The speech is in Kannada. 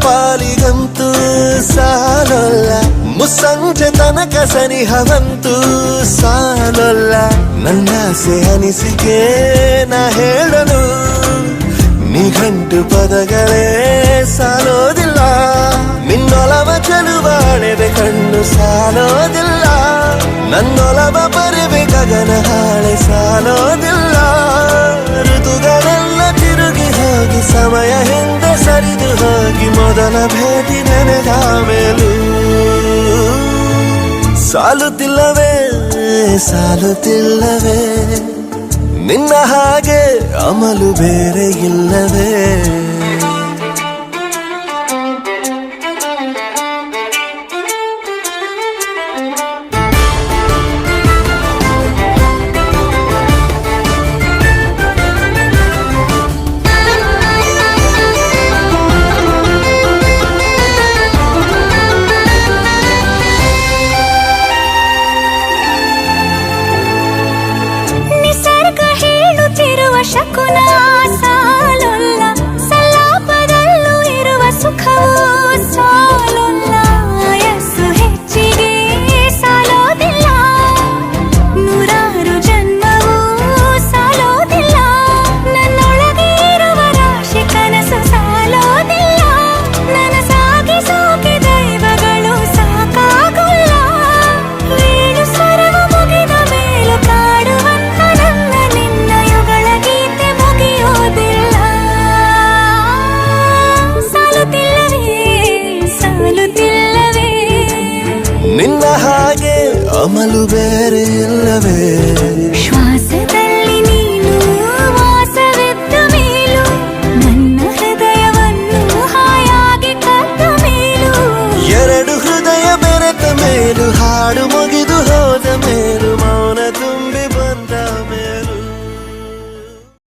ಪಾಲಿಗಂತೂ ಸಾಲೋಲ್ಲ, ಮುಸ್ಸಂಜೆ ತನಕ ಸನಿಹವಂತೂ ಸಾಲೋಲ್ಲ. ನನ್ನಾಸೆ ಅನಿಸಿಕೆ ನಾ ಹೇಳಲು ನಿಘಂಟು ಪದಗಳೇ ಸಾಲೋದಿಲ್ಲ. ನಿನ್ನೊಲವ ಚೆಲುವಾಳೆವೆ ಕಣ್ಣು ಸಾಲೋದಿಲ್ಲ, ನನ್ನೊಲವ ಬರುವೆ ಗಗನ ಹಾಳೆ ಸಾಲೋದಿಲ್ಲ. ಋತುಗಳೆಲ್ಲ ತಿರುಗಿ ಹೋಗಿ ಸಮಯ ಹಿಂದೆ ಸರಿದು ಹೋಗಿ ಮೊದಲ ಭೇಟಿ ನೆನೆದ ಮೇಲೂ ಸಾಲುತ್ತಿಲ್ಲವೇ ಸಾಲುತ್ತಿಲ್ಲವೇ, ನಿನ್ನ ಹಾಗೆ ಅಮಲು ಬೇರೆ ಇಲ್ಲವೇ. ಶಕುನ ಸಾಲೊಲ್ಲ, ಸಲಾಪದಲ್ಲೂ ಇರುವ ಸುಖವೂ ಸಾಲೊಲ್ಲ. ಯಸ್ಸು ಹೆಚ್ಚಿಗೆ ಸಾಲೋದಿಲ್ಲ, ನೂರಾರು ಜನ್ಮವೂ ಸಾಲೋದಿಲ್ಲ. ನನ್ನೊಳಗೆ ಇರುವ ರಾಶಿ ಕನಸು ಸಾಲೋದಿಲ್ಲ, ನನಸಾಗಿ ಸೋಕಿ ದೈವಗಳು ಸಾಕಾಗುಲ್ಲ. ವೇಣು ಸ್ವರವು ಮುಗಿದ ಮೇಲೂ ಕಾಡುವಂತ ನನ್ನ ನಿನ್ನ ಯುಗಳ ಗೀತೆ ಮುಗಿಯೋದಿಲ್ಲ. ಸಾಲುತ್ತಿಲ್ಲವೇ ಸಾಲುತ್ತಿಲ್ಲವೇ, ನಿನ್ನ ಹಾಗೆ ಅಮಲು ಬೇರೆ ಇಲ್ಲವೇ.